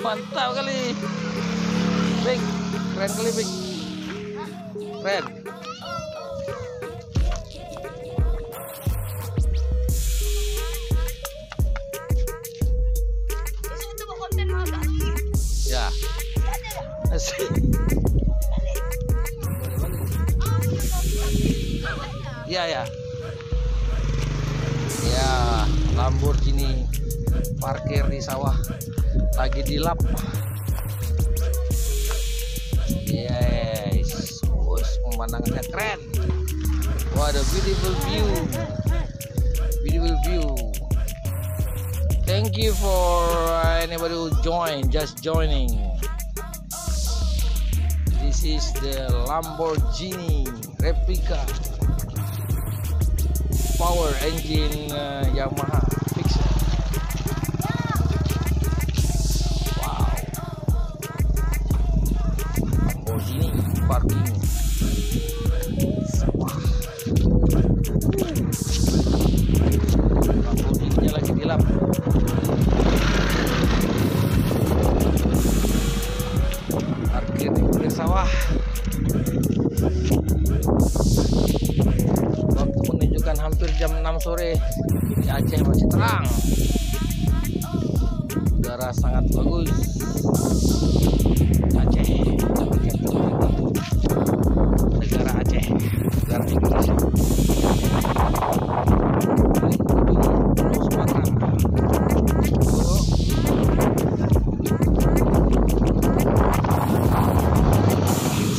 Mantap kali. Big, keren kali Big. Keren. Ya. Ya ya. Ya, Lamborghini parkir di sawah, lagi dilap. Yes, bos, pemandangannya keren. What a beautiful view, beautiful view. Thank you for anybody who just joining. This is the Lamborghini replica power engine Yamaha Fiction. Wow, Lamborghini parking sawah. Lamborghini-nya lagi dilap. Parkir di pinggir sawah. Waktu menunjukkan hampir jam 6 sore di Aceh masih terang. Udara sangat bagus. Aceh, negara Aceh, negara Indonesia.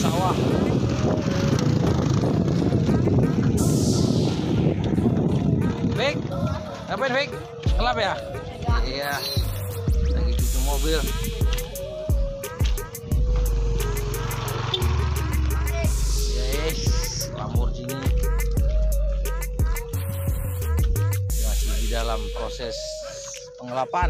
Sawah. Big, ngapain Big? Gelap ya? Iya, lagi cuci mobil. Yes, Lamborghini masih di dalam proses pengelapan.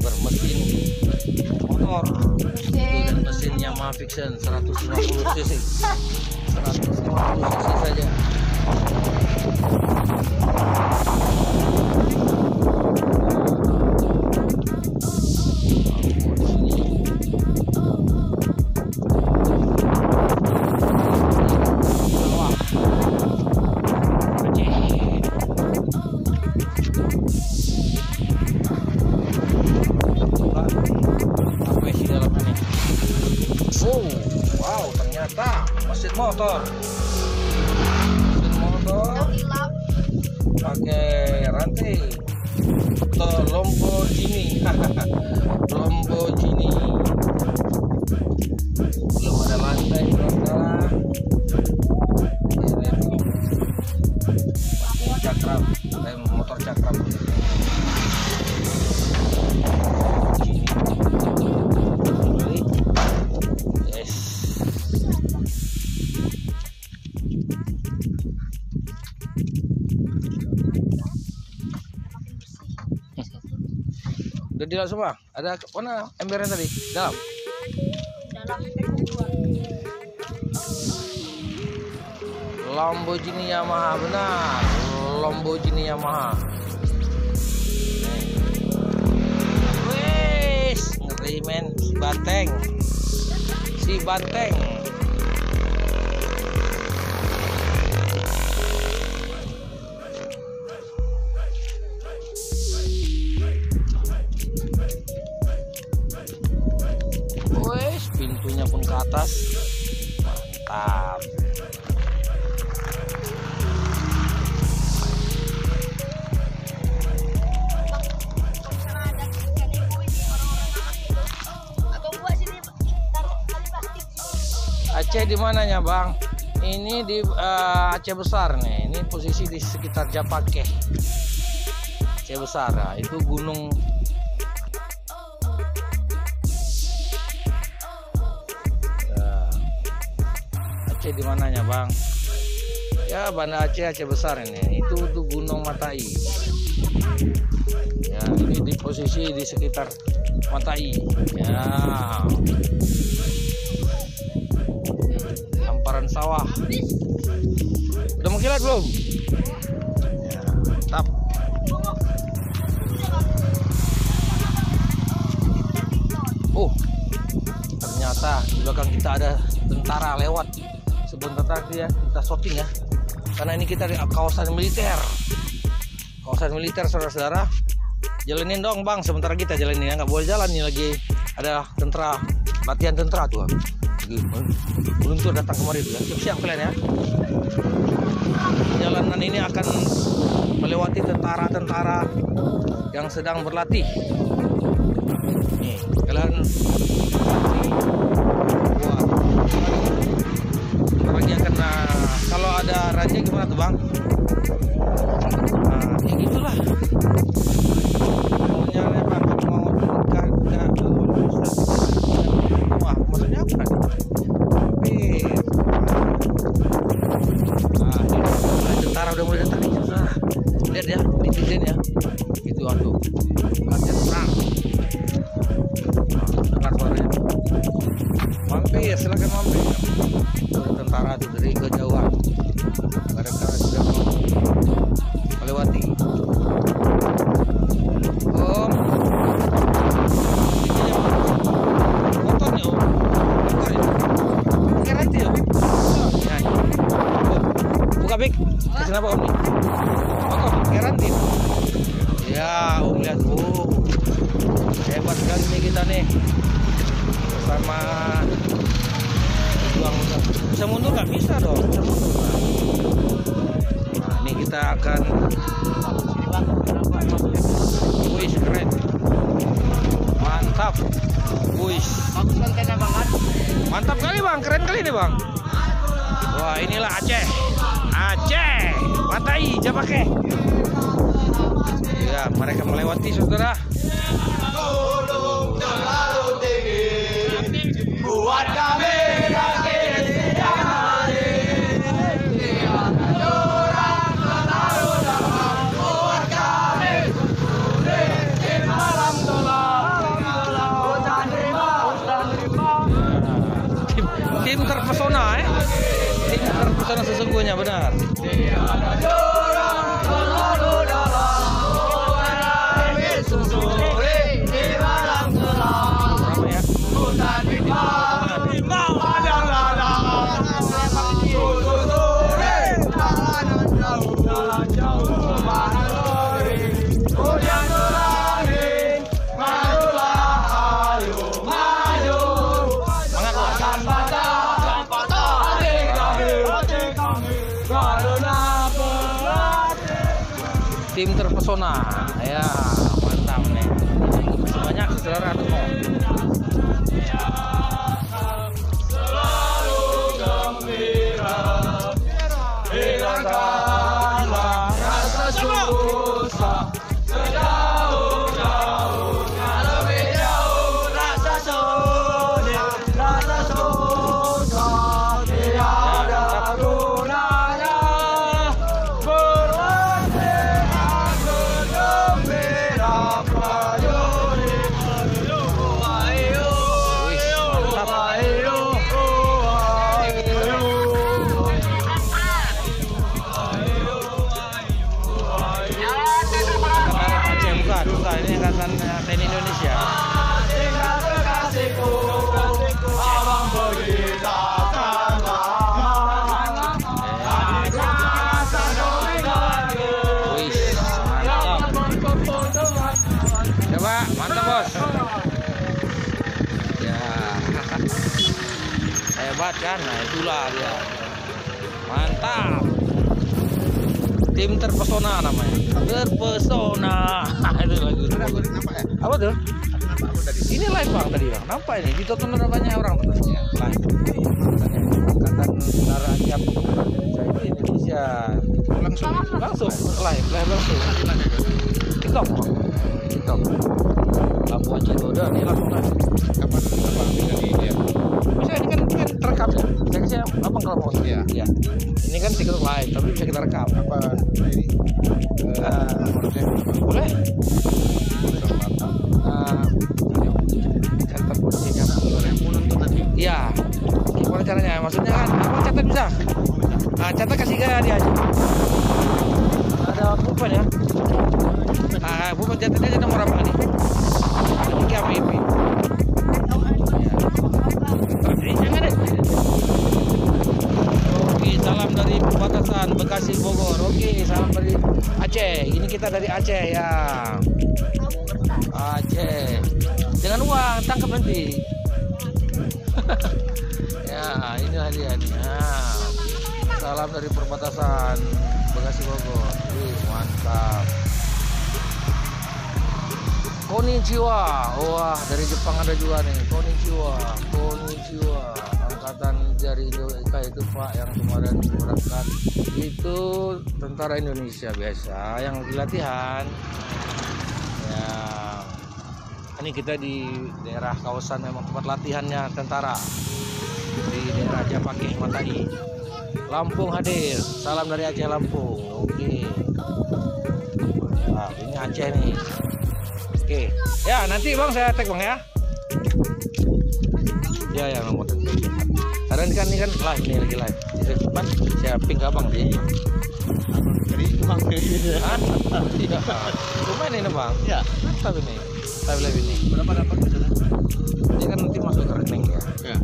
Bermesin motor dan mesin Yamaha Fiction 150 cc 150 cc saja. Oh, wow, ternyata mesin motor pakai rantai Lamborghini. Lamborghini belum ada lantai, cakram, motor cakram. Udah dilap semua? Ada mana embernya tadi? Dalam? Lamborghini Yamaha, benar. Lamborghini Yamaha. Wes, ngeri men, si banteng. Si banteng. Pintunya pun ke atas, mantap. Aceh di mananya Bang? Ini di Aceh Besar nih. Ini posisi di sekitar Japakeh, Aceh Besar. Nah, itu gunung. Aceh di mananya Bang? Ya, Banda Aceh, Aceh Besar ini. Itu tuh Gunung Matai. Ya, ini di posisi di sekitar Matai. Ya, hamparan sawah. kilat belum? Ya, mantap. Oh, ternyata di belakang kita ada tentara lewat. Sebentar tadi ya, kita shooting ya. Karena ini kita di kawasan militer. Kawasan militer, saudara-saudara. Jalanin dong bang, sementara kita jalanin ya. Nggak boleh jalan nih, lagi ada tentara, latihan tentara tuh. Meluncur datang kemari tuh ya. Siap-siap kalian ya. Jalanan ini akan melewati tentara-tentara yang sedang berlatih. Nih, kalian wah, lagi akan kalau ada raja gimana tuh bang? Nah, ya gitulah. Maunya bang, mau wah, maksudnya apa nih? Tentara udah mulai datang nih, susah. Lihat ya, netizen ya. Itu aduh, latihan perang. Dengar suaranya. Mampir, silakan mampir. Ada tentara itu dari kejauhan. Mereka sudah melewati. Om, motornya om, keren itu ya. Buka bik, kenapa om nih? Motor, garantin. Ya, om lihat, hebat sekali nih kita nih. Sama juang, bisa mundur nggak bisa dong, bisa mundur. Nah, ini kita akan, wih keren, mantap, wih, mantap kali bang, keren kali nih bang. Wah inilah Aceh, Aceh, Matai, Japake. Ya mereka melewati saudara. Buat kami tim terpesona tim terpesona sesungguhnya benar. Tim terpesona, ya mantap nih. Masih banyak saudara tuh. Selalu gembira, hilangkanlah rasa susah, sejauh-jauhnya lebih jauh rasa sedih, rasa susah, tiada gunanya. Bukan, ini angkatan TNI Indonesia. Coba, mantap bos. Ya, hebat kan? Nah itulah dia. Mantap. Tim terpesona namanya. Terpesona. Itu lagu. Apa tuh? Ini live bang tadi bang. Nampak ini ditonton banyak orang tuh. Ya, live. Angkatan Tentara Siap Indonesia. Langsung live langsung. TikTok. Labuan Cikoda ini langsung live. Kapan dari dia? Bisa ini kan terekam ya. Saya abang kalau mau. Iya. Ini kan TikTok live, tapi bisa kita rekam. Apa ini? Boleh? Catat posisinya. Iya. Gimana caranya? Maksudnya kan, abang catat bisa? Ah, catat kasih gaya dia aja. Ada bupan ya. Ah, bupan catat aja nomor apa nih? Ini APP. Jangan deh. Oke, salam dari perbatasan Bekasi Bogor. Oke, salam dari Aceh. Ini kita dari Aceh ya. Aceh. Jangan uang, tangkap nanti. Ya, ini hadiahnya. Salam dari perbatasan Bekasi Bogor. Wih, mantap. Konnichiwa. Wah, dari Jepang ada juga nih. Konnichiwa. Konnichiwa. Angkatan dari Indonesia itu Pak yang kemarin berangkat. Itu tentara Indonesia biasa yang lagi latihan. Ya. Ini kita di daerah kawasan memang tempat latihannya tentara. Di daerah Japake Matai. Lampung hadir. Salam dari Aceh Lampung. Oke. Nah, ini Aceh nih. Oke. Ya, nanti Bang saya tag Bang ya. Ya nomor tag. Karena ini kan live nih, lagi live. Di depan saya ping ke Bang dia. Jadi Bang ini. Iya. Lumayan ini Bang. Ya. Mantap ini. Live ini. Berapa dapat biasanya? Dia kan nanti masuk ke rekening ya. Ya.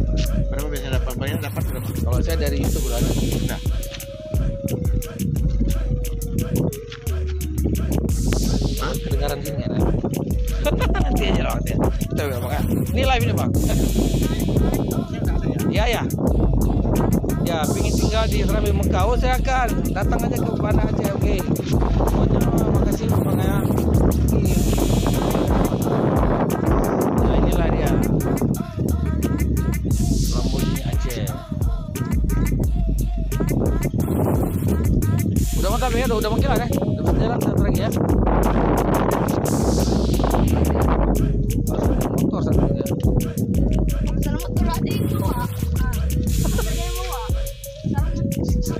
Berapa biasanya dapat? Banyak dapat berapa? Kalau saya dari YouTube udah ada. Nah. Kedengaran sini ya. Nanti aja lah ya. Coba Bang ya. Ini live ini Bang. Ya. Ya, pingin tinggal di Serambi Mekah. Oh, saya akan datang aja ke Banda Aceh. Oke. Pokoknya makasih Bang ya. Nah, inilah dia. Lamborghini Aceh. Udah mantap ya, udah mengkilat ya. Udah bisa jalan satu lagi ya. Motor satu ya.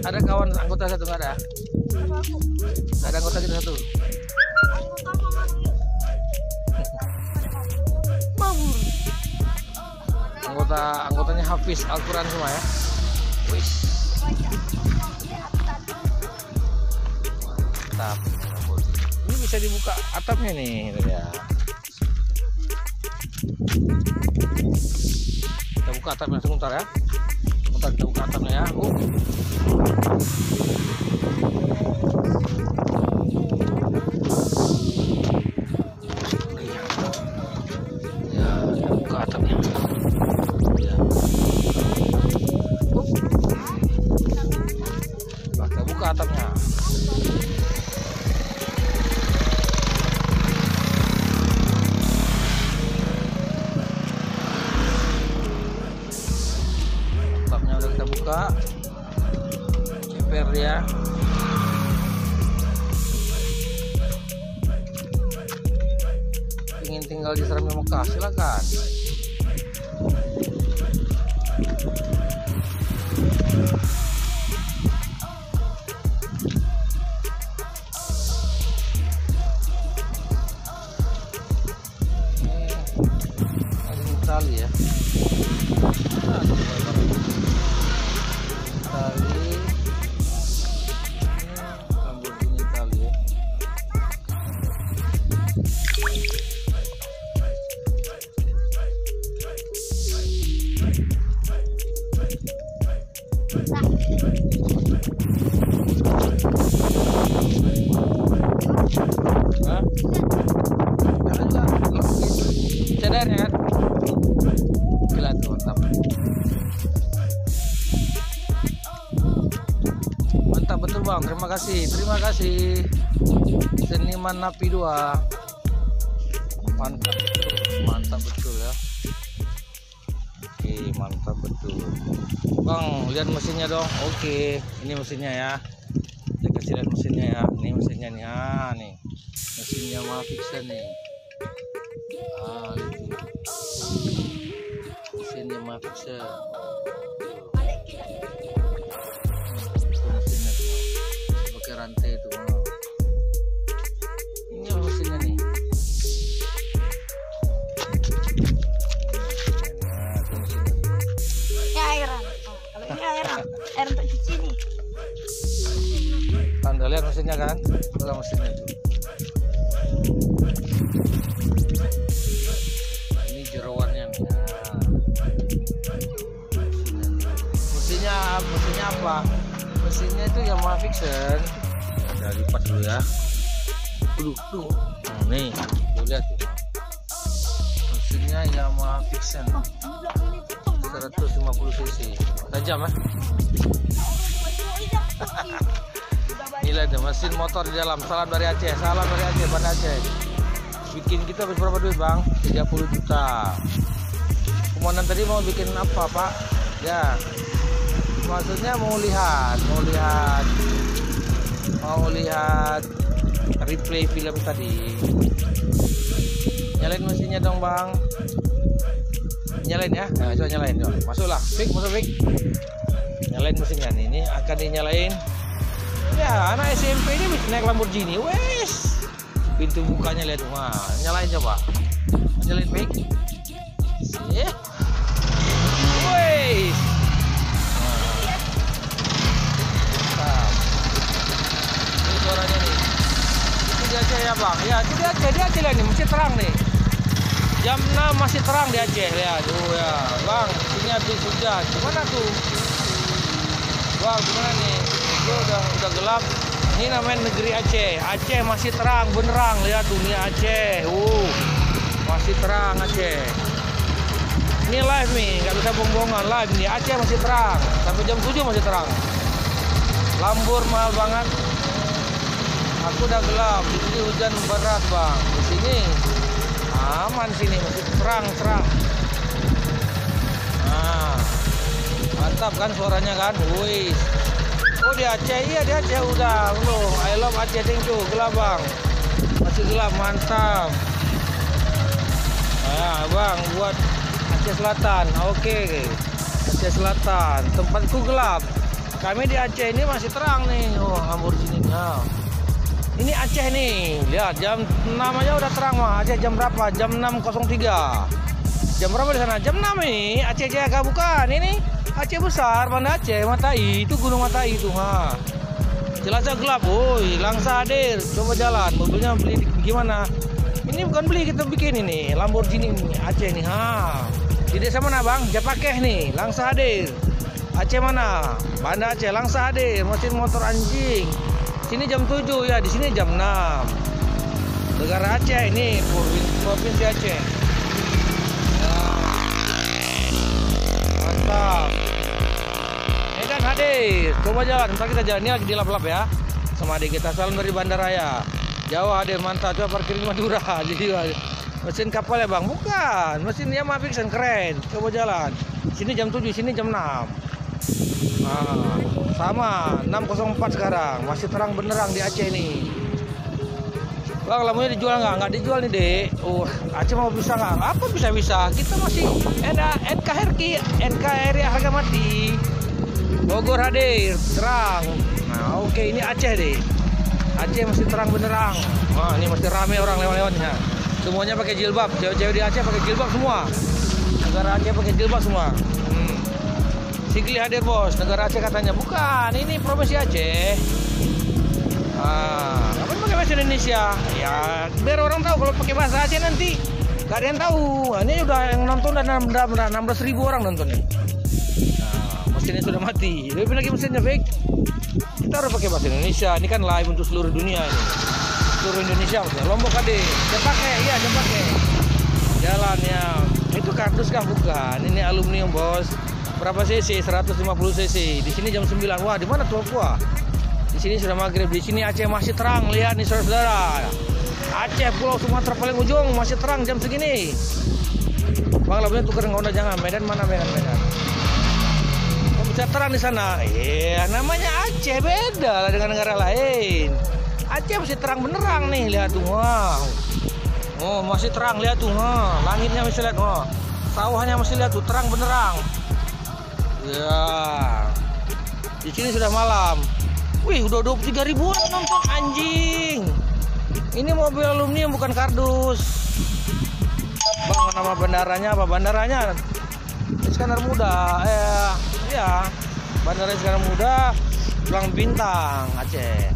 Ada kawan anggota satu nggak ada? Nggak ada anggota kita satu. Anggotanya Hafiz Al-Quran semua ya. Wis. Mantap. Ini bisa dibuka atapnya nih ya. Kita buka atapnya sebentar ya. Sebentar kita buka atapnya ya. Ya, kita buka atapnya. Ya. Kita buka atapnya. Atapnya udah kita buka. Ceper ya. Ingin tinggal di Serambi Mekah, silakan. Ini tali ya. Tali. Lamborghini tali ya. Hah? Cadar ya kan? Gila tuh, mantap. Mantap betul Bang, terima kasih. Terima kasih. Seniman Napi 2. Mantap. Mantap betul ya. Oke, mantap betul. Bang, lihat mesinnya dong. Oke, ini mesinnya ya. Saya kasih lihat mesinnya ya. Ini mesinnya nih. Ah, nih. Mesinnya Mavic nih. Ah, itu. Mesinnya Mavic. Itu mesinnya tuh. Pakai rantai itu. Ini mesinnya nih. Airan. Kalau ini airan untuk cuci nih. Udah lihat mesinnya kan? Itulah mesinnya tuh. Ini jeroannya nih. Nah. Mesinnya apa? Mesinnya itu Yamaha Vixion. Udah lipat dulu ya. Tuh. Nih, tuh lihat tuh. Mesinnya Yamaha Vixion 150 cc. Tajam ya? Nilai deh mesin motor di dalam. Salam dari Aceh, Banda Aceh. Bikin kita berapa duit bang? 30 juta. Komandan tadi mau bikin apa pak? Ya, maksudnya mau lihat replay film tadi. Nyalain mesinnya dong bang. Nyalain ya, nah, coba nyalain dong. Masuk Fik. Nyalain mesinnya nih, ini akan dinyalain. Ya, anak SMP ini bisa naik Lamborghini, wes. Pintu bukanya lihat tuh, nah, nyalain coba. Nyalain Fik. Sih. Wes. Nah. Ini suaranya nih. Itu dia Aceh ya bang. Ya, itu dia Aceh lah nih, masih terang nih. Jam 6 masih terang di Aceh, lihat tuh ya. Bang, ini habis hujan. Gimana tuh? Bang, gimana nih? Itu udah gelap. Ini namanya negeri Aceh. Aceh masih terang benerang, lihat dunia Aceh. Masih terang Aceh. Ini live nih, nggak bisa bohong-bohongan, live nih. Aceh masih terang, sampai jam 7 masih terang. Lambur mahal banget. Aku udah gelap, di sini hujan berat bang. Di sini aman, sini masih terang. Nah, mantap kan suaranya kan? Wih. Oh di Aceh, iya di Aceh udah. I love Aceh, thank you. Gelap bang, masih gelap, mantap. Nah bang, buat Aceh Selatan, oke. Aceh Selatan, tempatku gelap. Kami di Aceh ini masih terang nih. Lamborghini-nya. Ini Aceh nih, lihat jam 6 aja udah terang mah. Aceh jam berapa? Jam 6.03. Jam berapa di sana? Jam 6 nih. Aceh Jaya bukan ini. Aceh besar, Banda Aceh, Matai, itu Gunung Matai itu, ha. Jelasnya gelap, woi, Langsa hadir, coba jalan, mobilnya beli gimana? Ini bukan beli, kita bikin ini, Lamborghini Aceh nih, ha. Di desa mana bang? Japakeh nih, Langsa hadir. Aceh mana? Banda Aceh, Langsa hadir, mesin motor anjing. Sini jam 7 ya, di sini jam 6. Negara Aceh ini, provinsi Aceh. Mantap. Medan hadir, coba jalan, ntar kita jalan, ini lagi di lap-lap ya. Sama adik kita, salam dari Bandaraya. Jawa hadir, mantap, coba parkir di Madura. Jadi mesin kapal ya bang? Bukan, mesin Yamaha Vixion keren. Coba jalan, sini jam 7, sini jam 6. Nah, sama 6.04 sekarang, masih terang benerang di Aceh nih. Bang, lampunya dijual nggak? Nggak dijual nih dek. Aceh mau bisa nggak? Apa bisa? Kita masih NKRI harga mati. Bogor hadir, terang. Nah oke, ini Aceh deh. Aceh masih terang benerang. Wah ini masih rame orang lewat-lewatnya. Semuanya pakai jilbab. Cewek-cewek di Aceh pakai jilbab semua. Negara Aceh pakai jilbab semua. Sigli hadir bos. Negara Aceh katanya. Bukan, ini provinsi Aceh. Ngapain pakai bahasa Indonesia? Ya biar orang tahu kalau pakai bahasa Aceh nanti gak ada yang tahu. Ini udah yang nonton dan 16.000 orang nonton nih. Mesinnya sudah mati. Lebih lagi mesinnya fake. Kita harus pakai bahasa Indonesia. Ini kan live untuk seluruh dunia ini. Seluruh Indonesia maksudnya. Lombok hadir. Dia pakai. Jalannya. Itu kardus kah? Bukan. Ini aluminium bos. Berapa cc? 150 cc. Di sini jam 9. Wah, di mana tuh gua? Di sini sudah maghrib. Di sini Aceh masih terang. Lihat nih saudara-saudara. Aceh Pulau Sumatera paling ujung masih terang jam segini. Bang, lampunya tuker nggak udah jangan. Medan mana Medan? Oh, bisa terang di sana. Iya, namanya Aceh beda lah dengan negara lain. Aceh masih terang benerang nih. Lihat tuh. Wow. Oh, masih terang. Lihat tuh. Langitnya masih lihat. Sawahnya masih lihat tuh. Terang benerang. Ya. Di sini sudah malam. Wih, udah 23.000 orang nonton anjing. Ini mobil aluminium bukan kardus. Bang, nama bandaranya apa? Bandaranya Iskandar Muda. Ya. Bandara Iskandar Muda, Pulang Bintang, Aceh.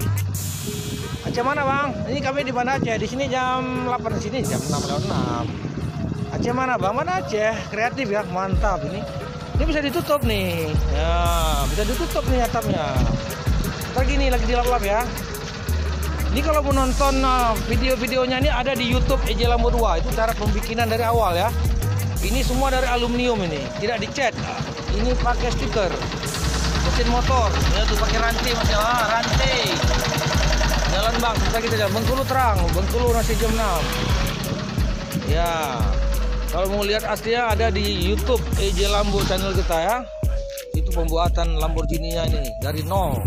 Aceh mana bang? Ini kami di Banda Aceh. Di sini jam 8 di sini jam 6:06. Aceh mana bang? Mana Aceh? Kreatif ya, mantap ini. Ini bisa ditutup nih. Ya, bisa ditutup nih atapnya. Ntar gini lagi dilap-lap ya. Ini kalau mau nonton video-videonya ini ada di YouTube EJ Lambo 2. Itu cara pembikinan dari awal ya. Ini semua dari aluminium ini, tidak dicat. Ini pakai stiker. Mesin motor, ya tuh pakai rantai masih rantai. Jalan bang, kita jalan. Bengkulu terang, Bengkulu masih jam 6. Ya, kalau mau lihat aslinya ada di YouTube EJ Lambo channel kita ya. Itu pembuatan Lamborghini-nya ini dari nol,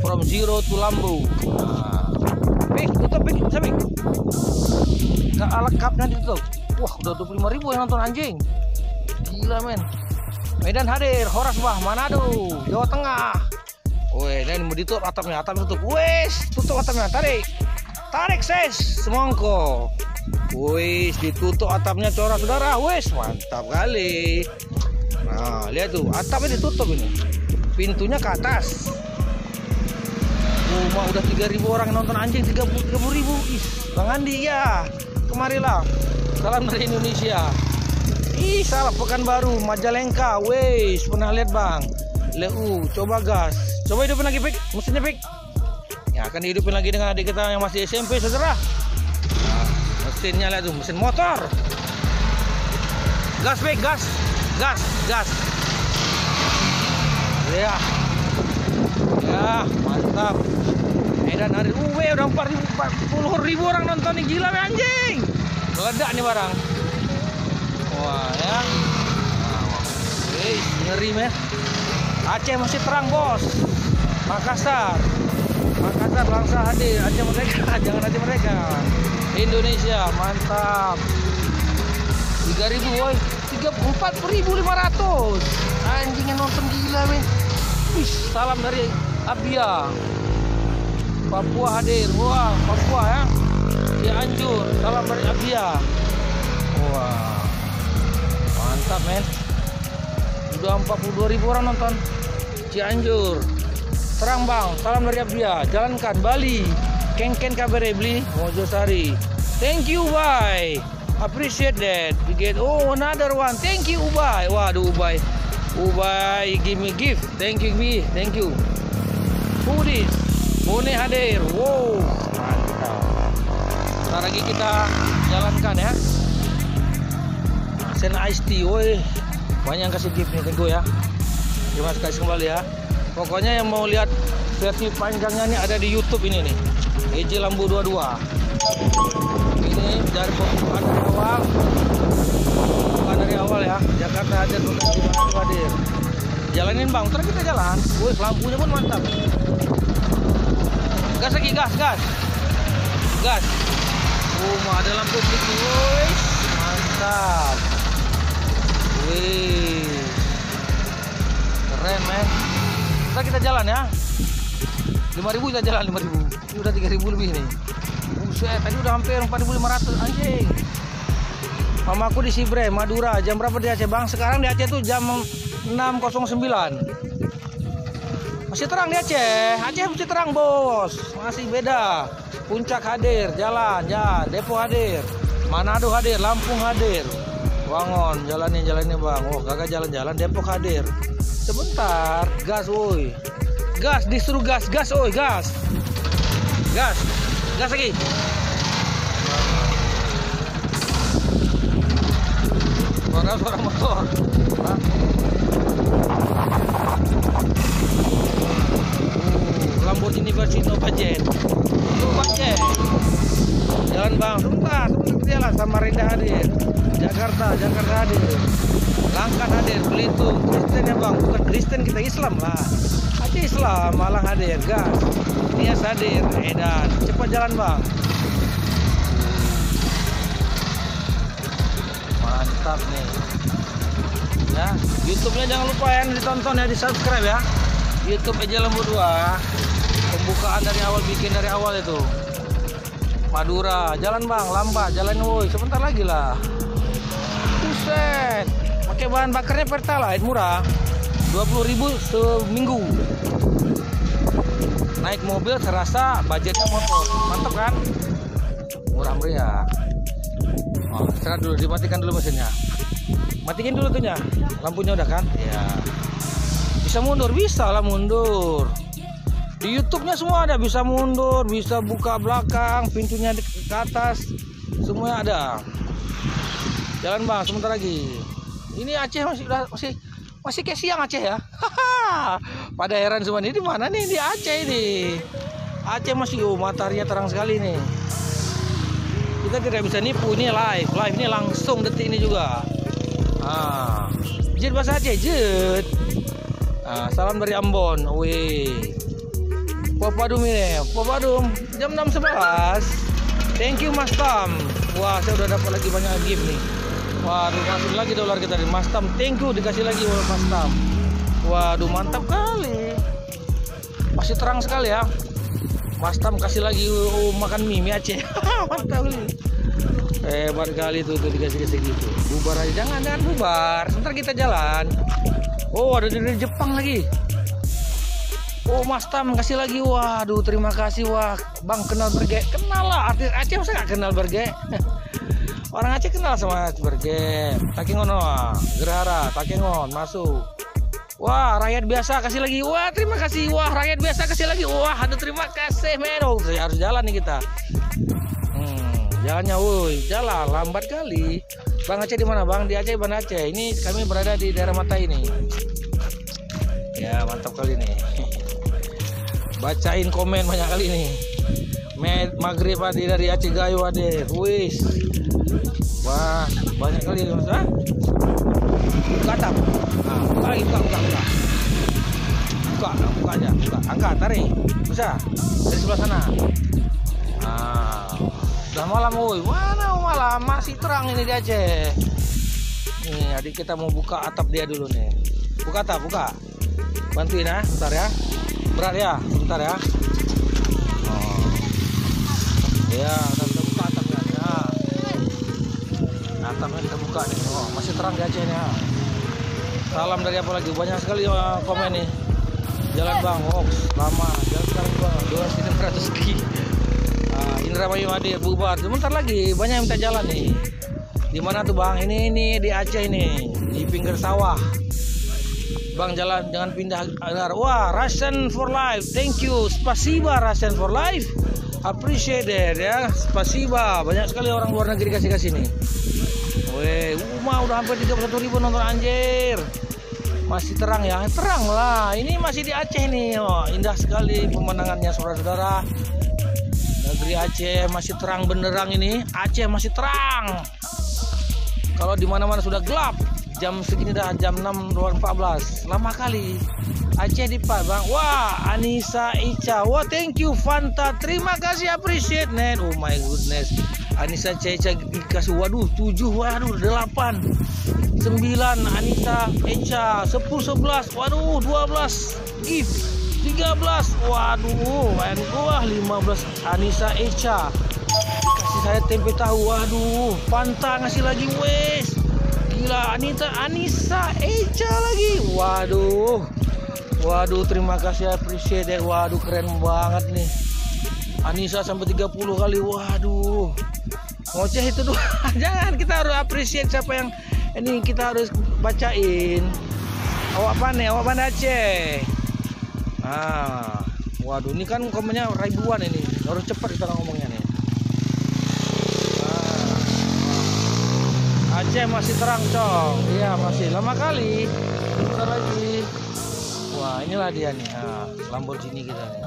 from zero to Lambo. Nah, tutup sampai. Nggak lengkapnya ditutup. Wah, udah 25.000 yang nonton anjing. Gila men. Medan hadir, Horas bah, Manado, Jawa Tengah. Woi, dan mau ditutup atapnya, tutup. Wes, tutup atapnya, tarik ses, semongko. Wes, ditutup atapnya corak saudara. Wes, mantap kali. Nah, lihat tuh, atapnya ditutup ini. Pintunya ke atas. Mah udah 3.000 orang nonton anjing, 30.000. Ih, Bang Andi ya. Kemarilah. Salam dari Indonesia. Ih, salah Pekanbaru, Majalengka. Wes, pernah lihat bang? Leu, coba gas. Coba hidupin lagi pik, mesinnya pik. Ya akan dihidupin lagi dengan adik kita yang masih SMP saudara. Nah, mesinnya lihat tuh, mesin motor. Gas pik, gas. Ya, mantap. Medan hari udah 40.000 orang nonton nih, gila anjing. Meledak nih barang. Wah ya. Ngeri men. Aceh masih terang bos. Makassar bangsa hadir. Aceh mereka, jangan Aceh mereka. Indonesia mantap. 3.000 woi. 34.500. Anjing yang nonton gila men. Wih, salam dari Abia. Papua hadir. Wah, Papua ya. Cianjur, salam dari Abia. Wah. Mantap men. Udah 42.000 orang nonton. Cianjur. Terang bang, salam dari Abia. Jalankan Bali. Kengken KBR beli Mojosari. Thank you bye. Appreciate that. We get another one. Thank you Ubay. Waduh Ubay. Give me gift. Thank you me. Thank you. Who this? Bone hadir. Wow. Mantap. Ntar lagi kita jalankan ya. Sen Ice Tea. Woi. Banyak yang kasih gift nih, tunggu ya. Terima kasih kembali ya. Pokoknya yang mau lihat versi panjangnya nih ada di YouTube ini nih. EJ Lambo 22. Ini dari pembukaan dari awal ya. Jakarta hadir, Bekasi hadir. Jalanin bang, terus kita jalan. Wih, lampunya pun mantap. Gas lagi, gas. Ada lampu gitu. Wih, mantap. Wih, keren men. Ntar kita jalan ya. 5.000 kita jalan, 5.000. Ini udah 3.000 lebih nih. Buset, tadi udah hampir 4.500 anjing. Mamaku di Sibre, Madura. Jam berapa di Aceh bang? Sekarang di Aceh tuh jam 6.09. Masih terang di Aceh. Aceh masih terang bos. Masih beda. Puncak hadir, jalan. Depok hadir, Manado hadir, Lampung hadir. Wangon, jalannya bang. Oh, kagak jalan-jalan. Depok hadir. Sebentar, gas woi. Gas, disuruh gas woi, gas lagi. Suara motor. Lamborghini Versino budget. Jalan bang, sebentar jalan. Samarinda hadir. Jakarta hadir. Langkat hadir, Belitung. Kristen ya bang, bukan Kristen, kita Islam lah. Aceh Islam, Malang hadir, gas. Nias hadir, Medan. Cepat jalan bang. Mantap nih. Ya, YouTube-nya jangan lupa ya ditonton ya, di subscribe ya. YouTube EJ Lambo 2. Pembukaan dari awal, bikin dari awal itu. Madura, jalan bang, lambat, jalan woi, sebentar lagi lah. Buset, pakai bahan bakarnya Pertalite murah, 20.000 seminggu. naik mobil terasa budgetnya motor. Mantap kan? Murah meriah. Oh, istirahat dulu, dimatikan dulu mesinnya. Matiin dulu tuhnya. Lampunya udah kan? Ya. Bisa mundur, bisa lah mundur. Di YouTube-nya semua ada, bisa mundur, bisa buka belakang, pintunya ke atas, semuanya ada. Jalan bang, sebentar lagi. Ini Aceh masih kayak siang Aceh ya. Pada heran semua ini di mana nih di Aceh ini. Aceh masih mataharinya terang sekali nih. Kita tidak bisa nipu, ini live ini langsung detik ini juga. Jet bahasa Aceh, jet. Salam dari Ambon, wih. Popadum ini, Popadum jam 6.11. Thank you Mas Tam. Wah, saya udah dapat lagi banyak gift nih. Waduh, masuk lagi dolar kita di Mas Tam. Thank you, dikasih lagi oleh Mas Tam. Waduh, mantap kali. Masih terang sekali ya. Mas Tam kasih lagi makan mie Aceh. Mantap kali. Hebat kali tuh dikasih gitu. Bubar aja, jangan bubar. Sebentar kita jalan. Oh, ada dari Jepang lagi. Oh, Mas Tam kasih lagi. Waduh, terima kasih. Wah, Bang kenal Berge. Kenal lah, artis Aceh masa nggak kenal Berge? Orang Aceh kenal sama Berge. Takengon, Gerhara, Takengon, masuk. Wah, rakyat biasa kasih lagi. Wah, terima kasih. Wah, rakyat biasa kasih lagi. Wah, aduh terima kasih, men. Oh, harus jalan nih kita. Jalannya, woi, jalan lambat kali. Bang Aceh di mana, Bang? Di Aceh, Bang Aceh. Ini kami berada di daerah Mata ini. Ya, mantap kali nih. Bacain komen banyak kali nih. Maghrib ade dari Aceh Gayo ade. Wis. Wah, banyak kali Mas. Buka tap. Buka aja. Buka. Angkat, tarik. Bisa. Dari sebelah sana. Udah malam, woi. Mana malam? Masih terang ini di Aceh. Nih, adik kita mau buka atap dia dulu nih. Buka atap, buka. Bantuin ya, bentar ya. Berat ya, sebentar ya. Ya, kita buka atapnya ya. Atapnya kita buka nih. Oh, masih terang di Aceh nih ya. Salam dari apa lagi? Banyak sekali komen nih. Jalan Bang, lama. Jalan sekarang Bang, 200 ki. Indramayu Ade bubar. Sebentar lagi banyak yang minta jalan nih. Di mana tuh Bang? Ini di Aceh ini, di pinggir sawah. Bang jalan, jangan pindah. Wah, Russian for life. Thank you. Spasiba Russian for life. Appreciate it ya. Spasiba. Banyak sekali orang luar negeri kasih nih. Weh, udah hampir 31.000 nonton anjir. Masih terang ya. Terang lah. Ini masih di Aceh nih. Oh, indah sekali pemandangannya saudara-saudara. Negeri Aceh masih terang benderang ini. Aceh masih terang. Kalau di mana-mana sudah gelap. Jam segini dah jam 6.14. Lama kali. Aceh di Bang. Wah, Anissa Ica. Wah, thank you Fanta. Terima kasih, appreciate net. Oh my goodness. Anissa Ica dikasih waduh 7, waduh 8. 9 Anissa Ica, 10 11. Waduh 12 gift. 13. Waduh, main gua 15 Anissa Ica. Kasih saya tempe tahu. Waduh, Fanta ngasih lagi wes. Gila, Anissa Eca lagi. Waduh, terima kasih, appreciate it. Waduh, keren banget nih. Anissa sampai 30 kali. Waduh, ngoceh itu doang. Jangan, kita harus appreciate siapa yang ini, kita harus bacain. Awak pandai Aceh. Waduh, ini kan komennya ribuan ini. Harus cepat kita ngomongnya nih. Aceh masih terang, Cong. Iya, masih lama kali. Bentar lagi. Wah, inilah dia nih. Lamborghini kita nih.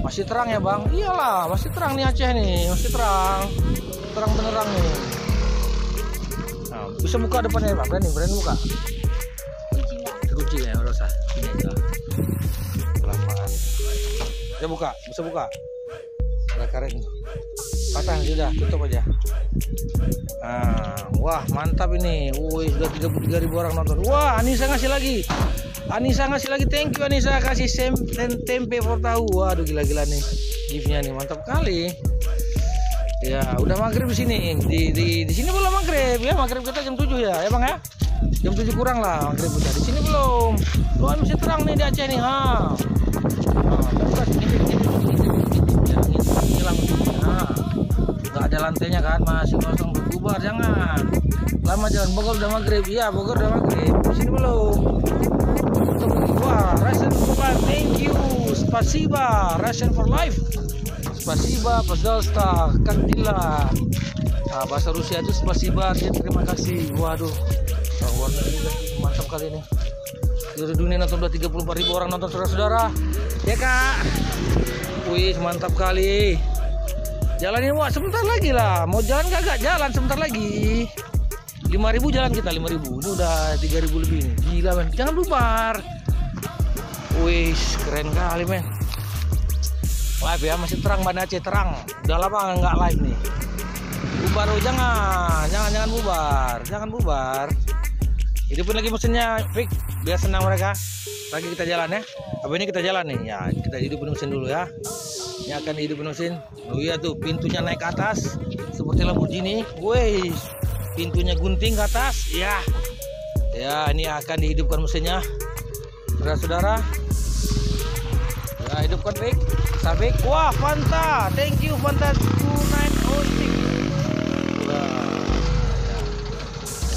Masih terang ya, Bang? Iyalah, masih terang nih Aceh nih. Masih terang. Terang benerang nih. Bisa buka depannya, Pak. Berani buka. Kunci ya, enggak usah. Ini aja. Pelan-pelan. Ya buka, bisa buka. Ada karet. Patah sudah, tutup aja. Wah, mantap ini. Wih, sudah 33.000 orang nonton. Wah, Anissa ngasih lagi. Thank you Anissa, kasih tempe for tahu. Waduh, gila-gila nih. Giftnya nih mantap kali. Ya, udah maghrib di sini. Di sini belum maghrib ya. Maghrib kita jam 7 ya, Bang ya. Jam 7 kurang lah maghrib kita. Di sini belum. Luar masih terang nih di Aceh nih, pantainya kan masih kosong, bubar jangan. Lama jangan. Bogor udah maghrib. Iya, Bogor udah maghrib. Sini belum. Wah, Russian for life. Thank you. Spasiba. Russian for life. Spasiba, пожалуйста, как дела? Bahasa Rusia itu spasiba, terima kasih. Waduh, warna ini mantap kali ini. Seluruh dunia nonton, udah 34.000 orang nonton, saudara-saudara. Ya kak. Wih, mantap kali. Jalanin wah sebentar lagi lah. Mau jalan kagak? Jalan sebentar lagi. 5.000 jalan kita, 5.000. Ini udah 3.000 lebih nih. Gila men. Jangan bubar. Wih, keren kali men. Live ya, masih terang Banda Aceh, terang. Udah lama nggak live nih. Bubar, oh jangan bubar, jangan bubar. Hidupin lagi mesinnya, Fik, biar senang mereka. Lagi kita jalan ya. Apa ini kita jalan nih? Ya, kita hidupin mesin dulu ya. Ini akan hidupin mesin. Oh iya tuh, pintunya naik ke atas seperti Lamborghini. Woi, pintunya gunting ke atas. Ya, ya ini akan dihidupkan mesinnya, saudara-saudara. Ya, hidupkan Fik. Sabik, wah Fanta, thank you Fanta 2906.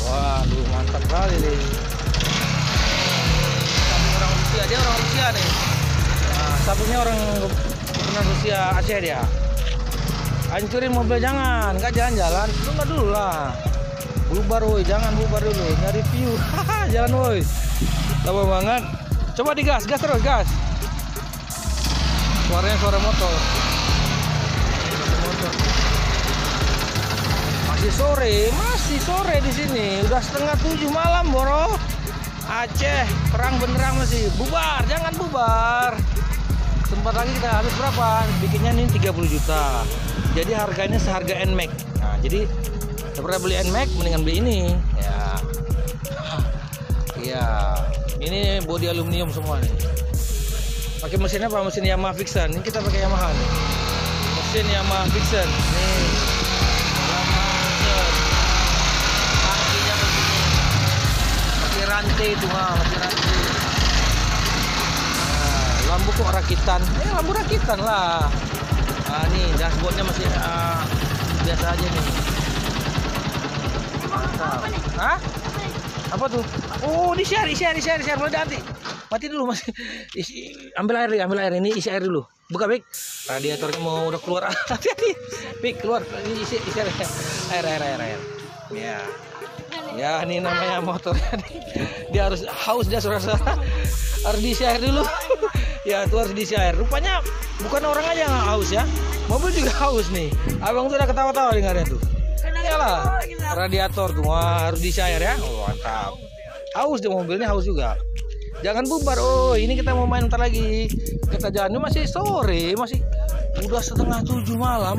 Waduh, mantap kali nih. Sabik orang Rusia, dia orang Rusia nih. Nah, sabiknya orang Rusia Aceh dia. Hancurin mobil jangan, nggak jalan-jalan, tunggu dulu lah. Bubar woi, jangan bubar dulu, nyari view. Jalan woi. Lama banget. Coba digas, gas terus, gas. Suaranya suara motor. Masih sore di sini. Udah 6:30 malam, bro. Aceh terang benderang masih. Bubar, jangan bubar. Sempat lagi kita habis berapa? Bikinnya ini 30 juta. Jadi harganya seharga NMAX. Nah, jadi daripada beli NMAX mendingan beli ini. Ya. Iya. Ini bodi aluminium semua nih. Pakai mesin apa? Mesin Yamaha Vixen. Ini kita pakai Yamaha nih. Mesin Yamaha Vixen. Nih. Yamaha Vixen. Tangkinya begini. Pakai rantai itu mah, pakai rantai. Nah, lampu kok rakitan? Lampu rakitan lah. Nah, nih dashboardnya masih biasa aja nih. Mantap. Hah? Apa tuh? Oh, di share, meledak. Mati dulu masih. Ambil air ini, isi air dulu. Buka Pik. Radiatornya mau udah keluar. Hati-hati. Pik keluar. Ini isi air. Ya. Ya, ini namanya motor. Dia harus haus dia saudara-saudara. Harus diisi air dulu. Ya, itu harus diisi air. Rupanya bukan orang aja yang haus ya. Mobil juga haus nih. Abang tuh udah ketawa-tawa dengarnya tuh. Iyalah. Radiator tuh harus diisi air ya. Oh, mantap. Haus deh mobilnya, haus juga. Jangan bubar. Oh, ini kita mau main ntar lagi. Kita jalan, masih sore, masih udah 6:30 malam.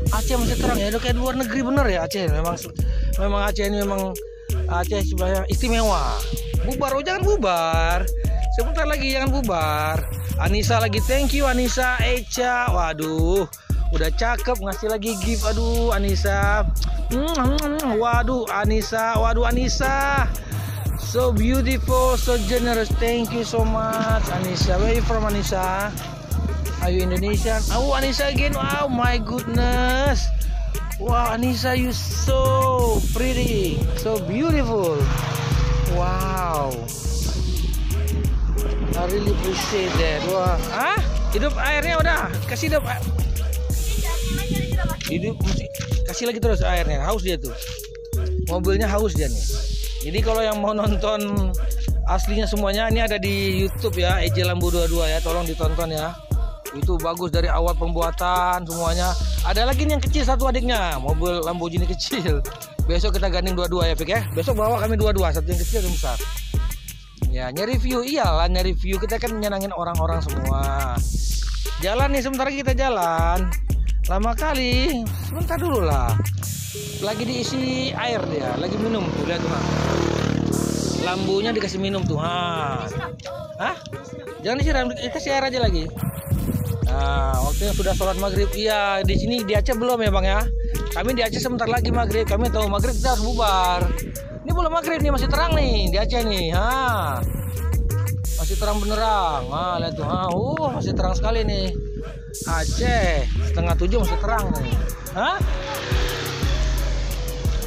Aceh masih terang ya, udah kayak luar negeri bener ya Aceh. Memang Aceh ini memang Aceh sebenarnya istimewa. Bubar, oh jangan bubar. Sebentar lagi jangan bubar. Anissa lagi, thank you Anissa, Echa. Waduh, udah cakep ngasih lagi gift. Aduh Anissa. Waduh Anissa. So beautiful, so generous. Thank you so much, Anissa. Where are you from, Anissa? Are you Indonesian? Oh, Anissa again. Wow, my goodness. Wow, Anissa, you so pretty, so beautiful. Wow. I really appreciate that. Wah, hidup airnya udah. Kasih hidup. Hidup, kasih lagi terus airnya. Haus dia tuh. Mobilnya haus dia nih. Jadi kalau yang mau nonton aslinya semuanya ini ada di YouTube ya, EJ Lambo 22 ya, tolong ditonton ya. Itu bagus dari awal pembuatan semuanya. Ada lagi nih yang kecil satu adiknya, mobil Lamborghini kecil. Besok kita gandeng dua-dua ya, Pik ya. Besok bawa kami dua-dua, satu yang kecil, satu yang besar. Ya, nyari view iyalah, nyari view kita kan nyenangin orang-orang semua. Jalan nih sebentar kita jalan. Lama kali, sebentar dulu lah. Lagi diisi air dia, lagi minum tuh, lihat tuh. Lambunya dikasih minum tuh. Jangan disiram, kasih air aja lagi. Nah, waktunya sudah sholat maghrib. Iya, di sini di Aceh belum ya Bang ya. Kami di Aceh sebentar lagi maghrib. Kami tahu maghrib kita harus bubar. Ini belum maghrib nih, masih terang nih di Aceh nih. Masih terang benerang. Lihat tuh. Masih terang sekali nih. Aceh 6:30 masih terang nih.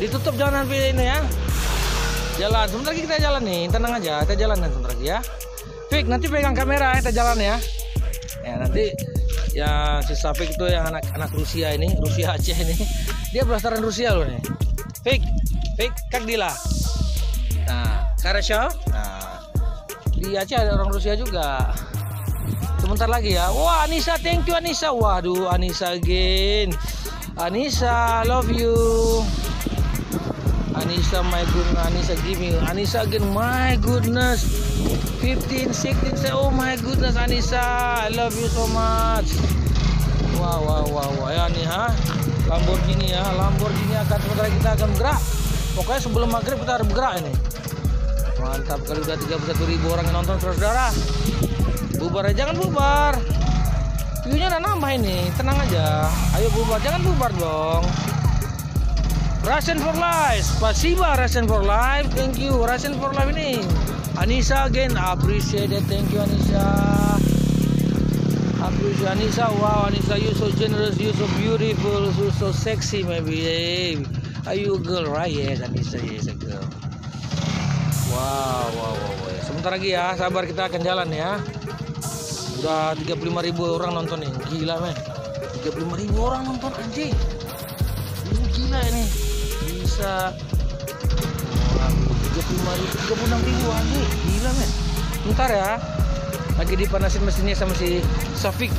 Ditutup jangan sampai ini ya. Jalan, sebentar lagi kita jalan nih, tenang aja, kita jalan sebentar lagi ya. Fik, nanti pegang kamera, kita jalan ya. Ya nanti ya si Safik itu yang anak Rusia ini, Rusia Aceh ini, dia berdasarkan Rusia loh nih. Fik, Kak Dila. Nah, Karasha. Nah, di Aceh ada orang Rusia juga. Sebentar lagi ya. Wah, Anissa, thank you Anissa. Waduh, Anissa again. Anissa, love you. Anissa, my goodness. Anissa, give me. Anissa again, my goodness. 15, 16, oh my goodness Anissa, I love you so much. Wow, ya nih ha, Lamborghini ya, Lamborghini akan sebentar kita akan bergerak. Pokoknya sebelum maghrib kita harus bergerak ini. Mantap kali, udah 31.000 orang yang nonton saudara. Bubar aja, jangan bubar. View-nya udah nambah ini, tenang aja. Ayo bubar, jangan bubar dong. Russian for life, spasiba Russian for life, thank you Russian for life ini. Anissa again, appreciate it, thank you Anissa. Appreciate Anissa, wow Anissa, you so generous, you so beautiful, you so sexy, maybe. Are you a girl, right? Yes, Anissa, yes a girl. Wow. Sebentar lagi ya, sabar kita akan jalan ya. Udah 35.000 orang nonton nih, gila men. 35.000 orang nonton anjing. Ini gila ini, bisa. 36.000 anjing, gila men. Bentar ya, lagi dipanasin mesinnya sama si Safik.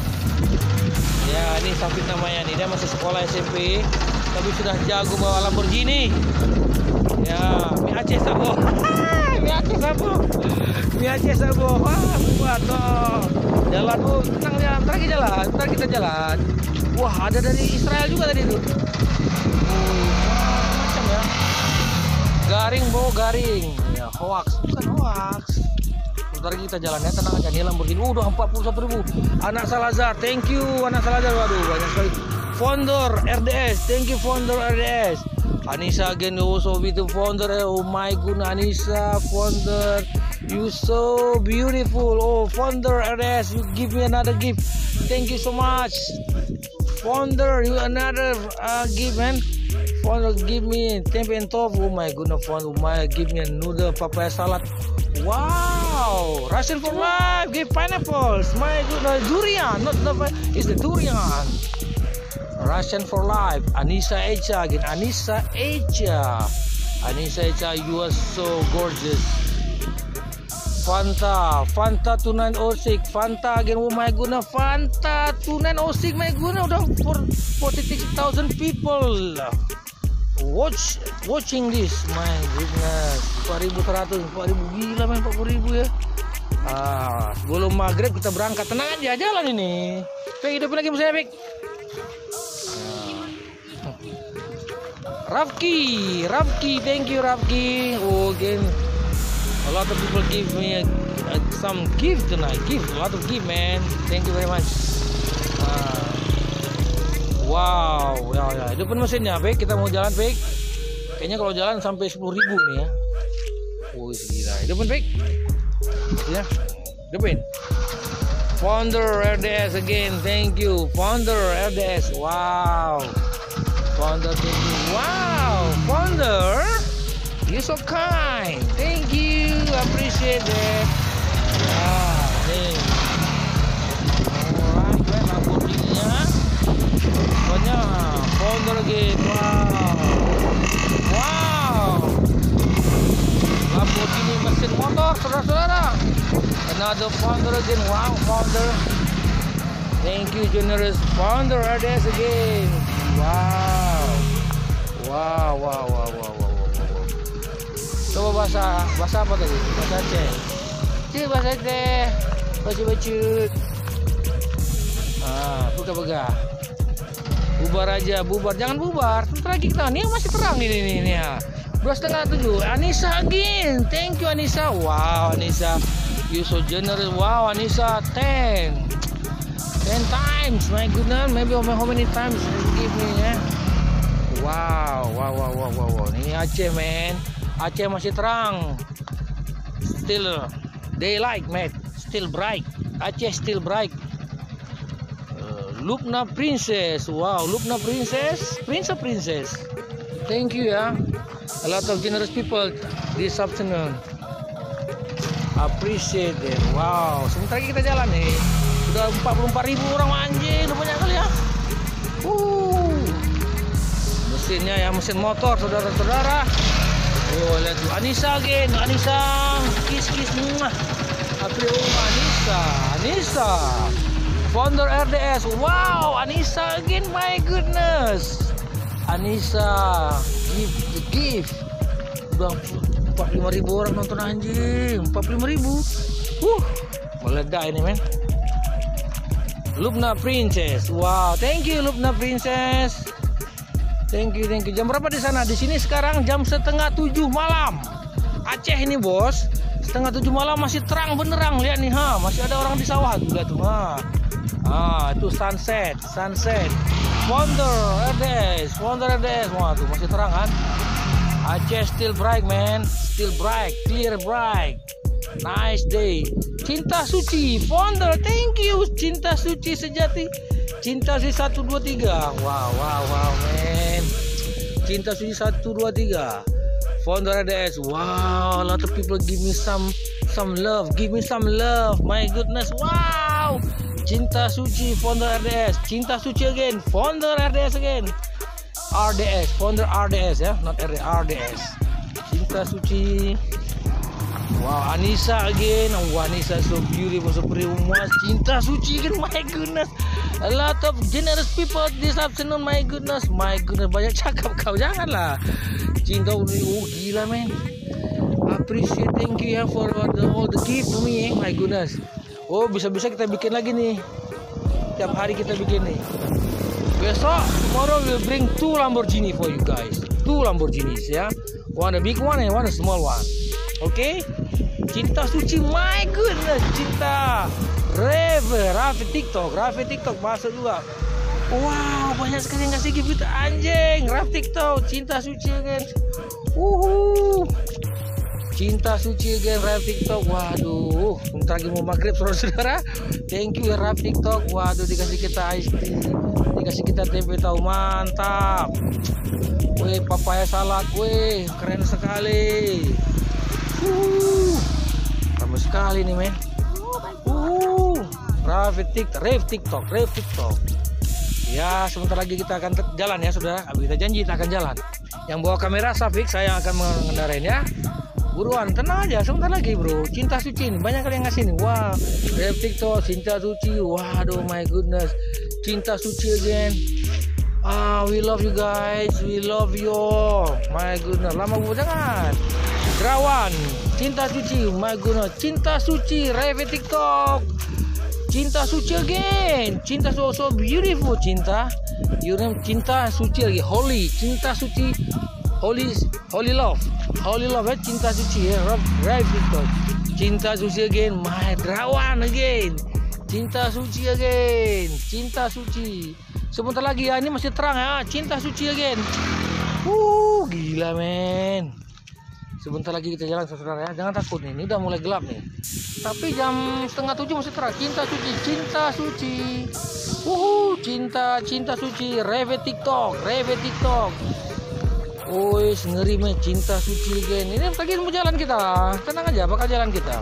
Ya ini Safik namanya nih, dia masih sekolah SMP tapi sudah jago bawa Lamborghini. Ya, Mi Aceh Sabo. Mi Aceh Sabo. Wah, buat toh. Jalan bu, tenang ya, ntar lagi jalan, ntar kita jalan. Wah, ada dari Israel juga tadi tuh. Macam ya. Garing, ya hoax, bukan hoax. Bentar kita jalan ya, tenang aja nih Lamborghini. Udah 41.000. Anak Salazar, thank you Anak Salazar, waduh banyak sekali. Founder RDS, thank you Founder RDS. Anissa again, also with the founder. Oh my goodness, Anissa, founder, you so beautiful. Oh founder RDS, you give me another gift. Thank you so much. Founder, you another gift man. Founder give me tempe and tofu. Oh my goodness, founder, give me a noodle papaya salad. Wow, Russian for life, give pineapples. My goodness, durian, not the, it's the durian. Russian for life, Anissa Echa again, Anissa Echa, you are so gorgeous. Fanta 2906, Fanta again, oh my goodness, Fanta 2906, my goodness, udah 46,000 people watching this, my goodness. 4.100, 4.000, gila men, 40.000 ya. Sebelum maghrib kita berangkat, tenang aja, jalan ini. Pik, hidupin lagi saya Pik. Rafki, thank you Rafki. Oh again, a lot of people give me some gift tonight. A lot of gift man. Thank you very much. Wow, ya, hidupin mesinnya, Pik. Kita mau jalan, Pik. Kayaknya kalau jalan sampai 10.000 nih ya. Oh gila, hidupin, Pik. Ya, hidupin. Founder RDS again, thank you. Founder RDS, wow. Founder, thank you. Wow, Founder, you so kind. Thank you, appreciate it. Nih. Alright, man, Lamborghini-nya. Pokoknya Founder again. Wow. Lamborghini mesin motor, saudara-saudara. Another Founder again. Wow, Founder. Thank you, generous Founder RDS again. Wow. Coba bahasa apa tadi? Bahasa Aceh. Bahasa Aceh. Bacut. Buka. Bubar aja, bubar. Jangan bubar. Sebentar lagi kita. Ini masih terang ini ya. 2:30. Anissa again. Thank you Anissa. Wow, Anissa. You so generous. Wow, Anissa 10 times. My goodness. Maybe how many times you give me ya. Wow. Ini Aceh man. Aceh masih terang. Still daylight man. Still bright. Aceh still bright. Lubna Princess. Wow, Lubna Princess. Princess. Thank you ya. A lot of generous people this afternoon. Appreciate it. Wow, sebentar lagi kita jalan nih. Sudah 44.000 orang, anjing, udah banyak kali ya. Mesinnya ya, mesin motor, saudara-saudara. Oh, lihat tuh Anissa again, Anissa, kiss muah. Anissa, founder RDS. Wow, Anissa again, my goodness. Anissa, give the gift. Udah 45.000 orang nonton, anjing, 45.000. Meledak ini, men. Lubna Princess. Wow, thank you Lubna Princess. Thank you. Jam berapa di sana? Di sini sekarang jam 6:30 malam. Aceh ini, bos. 6:30 malam masih terang benerang. Lihat nih, masih ada orang di sawah juga tuh, itu sunset. Founder RDS. Wah, tuh masih terang kan? Aceh still bright, man. Still bright, clear bright. Nice day. Cinta Suci, founder, thank you. Cinta Suci sejati. Cinta Suci 123. Wow, man. Cinta Suci 123. Founder RDS. Wow, a lot of people give me some love. Give me some love. My goodness. Wow. Cinta Suci, founder RDS. Cinta Suci again. Founder RDS again. RDS, founder RDS ya, not RDS. Cinta Suci. Wow, Anissa again. Oh, Anissa so beautiful, so pretty. Cinta Suci again, my goodness. A lot of generous people this afternoon, my goodness. Banyak cakap kau, janganlah. Cinta, gila, man. Appreciate, thank you ya for all the gift for me, my goodness. Oh, bisa-bisa kita bikin lagi nih. Tiap hari kita bikin nih. Besok, tomorrow we'll bring 2 Lamborghini for you guys. 2 Lamborghinis ya. One a big one and one a small one. Okay? Cinta Suci, my goodness. Cinta Raffi TikTok masuk juga. Wow, banyak sekali yang ngasih gift, anjing. Raffi TikTok, Cinta Suci again. Cinta Suci again, Raffi TikTok. Waduh, bentar lagi mau maghrib, saudara-saudara. Thank you ya Raffi TikTok. Waduh, dikasih kita ice tea, dikasih kita tempe tahu, mantap. Wih, papaya salad, wih, keren sekali. Keren sekali nih, men. Raffi TikTok. Ya, sebentar lagi kita akan jalan ya, saudara. Kita janji kita akan jalan. Yang bawa kamera Safik, saya akan mengendarain ya. Buruan, tenang aja, sebentar lagi, bro. Cinta Suci, banyak kali yang ngasih nih. Wah, Raffi TikTok, Cinta Suci. Waduh, my goodness. Cinta Suci again. We love you guys. We love you. My goodness, lama bu, jangan. Derawan, Cinta Suci, my goodness. Cinta Suci, Raffi TikTok. Cinta Suci again. Cinta so beautiful, Cinta. Your name Cinta Suci lagi. Holy, Cinta Suci. Holy love ya, Cinta Suci ya. Raffi TikTok. Cinta Suci again. My Derawan again. Cinta Suci again. Cinta Suci. Sebentar lagi ya, ini masih terang ya. Cinta Suci again. Gila, men. Sebentar lagi kita jalan, saudara ya. Jangan takut nih, ini udah mulai gelap nih. Tapi jam 6:30 masih terang. Cinta Suci. Cinta Suci. Raffi TikTok. Ngeri, men. Cinta Suci again. Ini pagi mau jalan kita. Tenang aja, bakal jalan kita.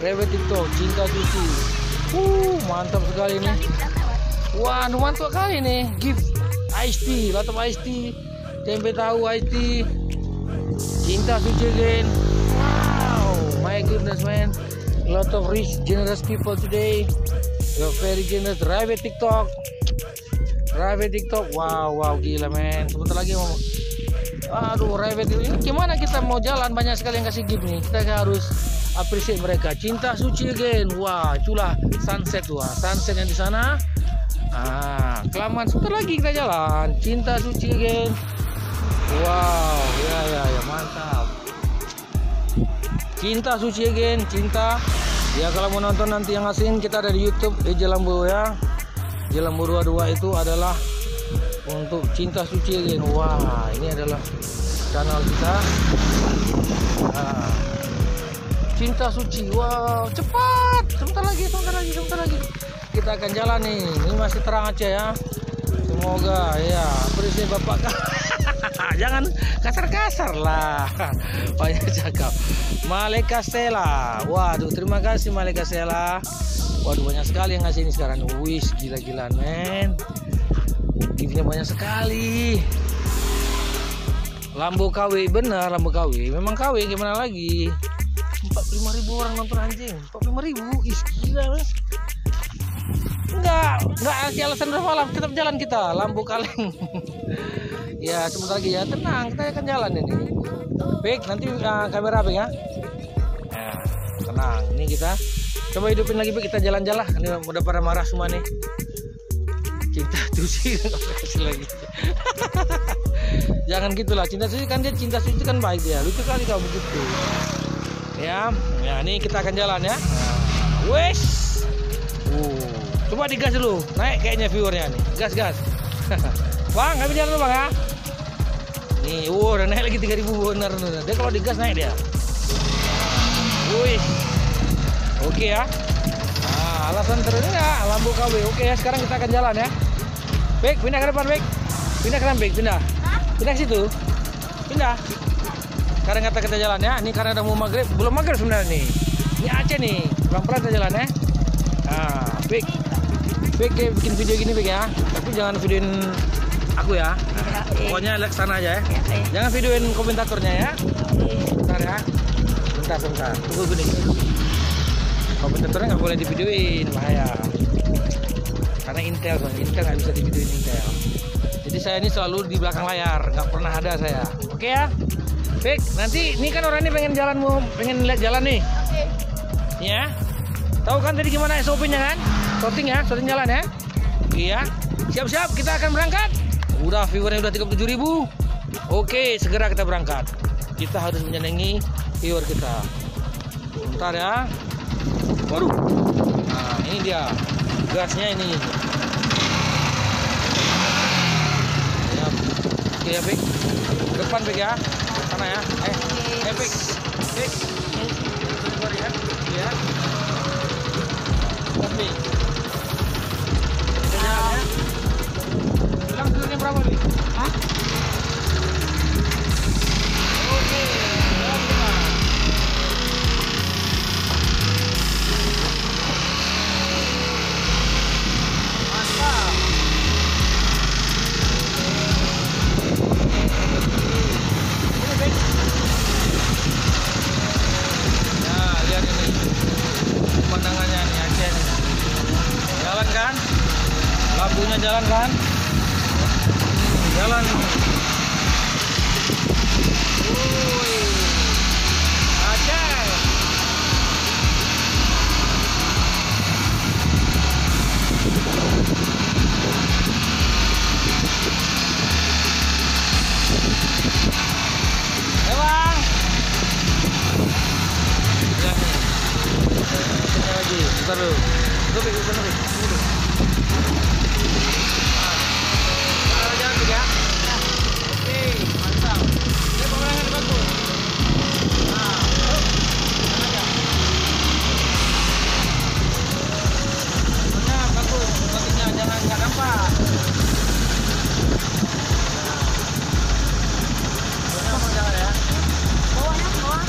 Raffi TikTok, Cinta Suci. Mantap sekali nih. Wah, mantap kali nih. Gift ice tea, lot of ice tea. Tempe tahu ice tea. Cinta Suci again. Wow, my goodness, man. A lot of rich, generous people today. You're very generous. Raffi TikTok. Wow, gila, man. Sebentar lagi mau. Aduh, Raffi TikTok. Ini gimana kita mau jalan, banyak sekali yang kasih gift nih. Kita harus appreciate mereka. Cinta Suci again. Wah, itulah sunset tuh. Sunset yang di sana. Kelamaan, sebentar lagi kita jalan. Cinta Suci again. Wow, ya, mantap. Cinta Suci again, Cinta. Ya, kalau mau nonton nanti yang asing, kita ada di YouTube Jelambu ya. Jelambu 22 itu adalah untuk Cinta Suci again. Wah, ini adalah channel kita. Cinta Suci. Wow, cepat. Sebentar lagi. Kita akan jalan nih. Ini masih terang aja ya. Semoga ya, bersih Bapak. Jangan kasar-kasar lah. Banyak cakap. Maleka Stella. Waduh, terima kasih Maleka Stella. Waduh, banyak sekali yang ngasih ini sekarang. Wis, gila-gilaan men. Giftnya banyak sekali. Lambo KW, benar Lambo KW. Memang KW, gimana lagi? 45.000 orang nonton anjing. 45.000, ih gila mas. Enggak alasan bermalam, tetap jalan kita, Lambo kaleng. Ya sebentar lagi ya, tenang, kita akan jalan ini. Baik, nanti kamera apa ya? Ya, tenang, ini kita coba hidupin lagi, kita jalan-jalan. Ini udah pada marah semua nih. Cinta suci kasih lagi. Jangan gitulah, cinta suci kan dia cinta suci kan baik dia. Lucu kali kamu begitu. Ya, ini kita akan jalan ya. Wes. Coba digas dulu, naik kayaknya viewernya nih. Gas. Bang, kami jalan dulu bang ya. Nih, udah naik lagi 3.000 bener. Dia kalau digas naik dia. Wih, oke ya. Nah, alasan terus enggak, Lambo KW. Oke ya, sekarang kita akan jalan ya. Baik, pindah ke depan, baik. Pindah ke depan, baik, pindah. Pindah ke situ. Pindah. Sekarang kita jalan ya. Ini karena udah mau maghrib, belum maghrib sebenarnya nih. Ini Aceh nih, pelan-pelan kita jalan ya. Nah, baik. Baik, bikin video gini baik ya. Tapi jangan videoin aku ya. Pokoknya lihat sana aja ya. Jangan videoin komentatornya ya. Bentar ya. Bentar. Tunggu gini. Komentatornya nggak boleh divideoin, bahaya. Karena Intel nggak bisa divideoin Intel. Jadi saya ini selalu di belakang layar, nggak pernah ada saya. Oke ya. Baik, nanti ini kan orang ini pengen lihat jalan nih. Ya. Tahu kan tadi gimana SOP-nya kan? Sorting jalan ya. Iya. Siap-siap, kita akan berangkat. Udah viewernya udah 37.000. Oke, segera kita berangkat. Kita harus menyenangi viewer kita. Bentar ya. Waduh. Nah, ini dia. Gasnya ini. Ya. Oke ya, Bik. Depan Bik ya. Sana ya. Bik. Bik. Sorry ya. Iya. Tapi kita jalan ya. Bilang turunnya berapa nih? Hah? Oke, jalan kita. Mantap. Ini baik. Nah, lihat ini pemandangannya nih Aceh nih. Jalan kan, lampunya jalan kan, jalan. Wuih, Aceh. Bang. Lihat nih. Ini lagi, bentar dulu. Tunggu. Jalan juga. Oke, mantap. Ini pemandangan bagus. Nah, jalan aja. Pokoknya bagus, baliknya jangan nggak nampak. Pokoknya mau jalan ya. Bawah.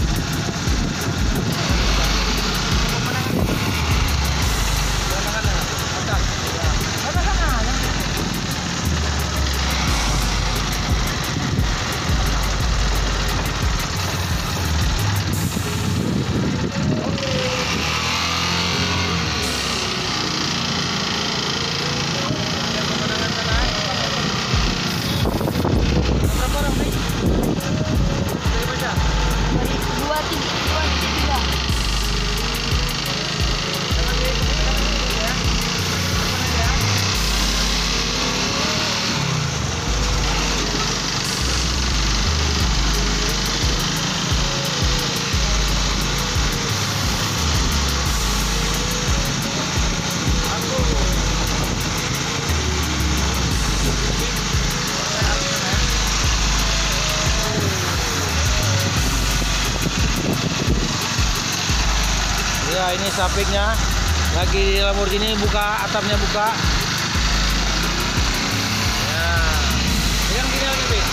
Ya ini sapiknya lagi di Lamborghini, buka atapnya buka. Ya, pegang gini lagi, Bik.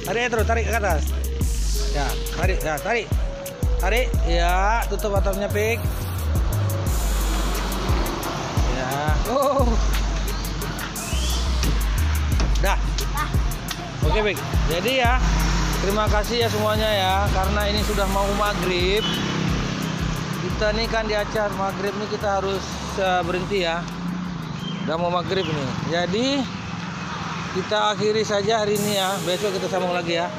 Tarik terus, tarik ke atas. Ya, tarik, ya, tarik. Tarik, ya, tutup atapnya, Pik. Ya. Dah. Oke, Pik. Jadi ya, terima kasih ya semuanya ya, karena ini sudah mau maghrib. Kita nih kan di acara maghrib nih kita harus berhenti ya. Udah mau maghrib nih. Jadi kita akhiri saja hari ini ya. Besok kita sambung lagi ya.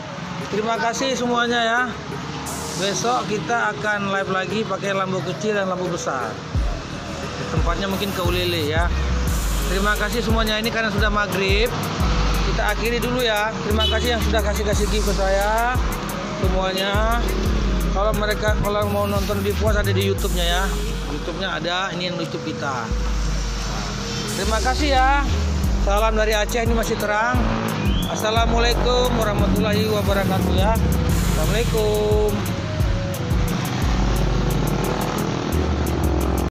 Terima kasih semuanya ya. Besok kita akan live lagi pakai lampu kecil dan lampu besar. Tempatnya mungkin ke Ulele ya. Terima kasih semuanya, ini karena sudah maghrib. Kita akhiri dulu ya. Terima kasih yang sudah kasih gift ke saya semuanya. Kalau mau nonton di puas ada di YouTube-nya ya. YouTube-nya ada, ini yang YouTube kita. Terima kasih ya. Salam dari Aceh, ini masih terang. Assalamualaikum warahmatullahi wabarakatuh ya. Assalamualaikum.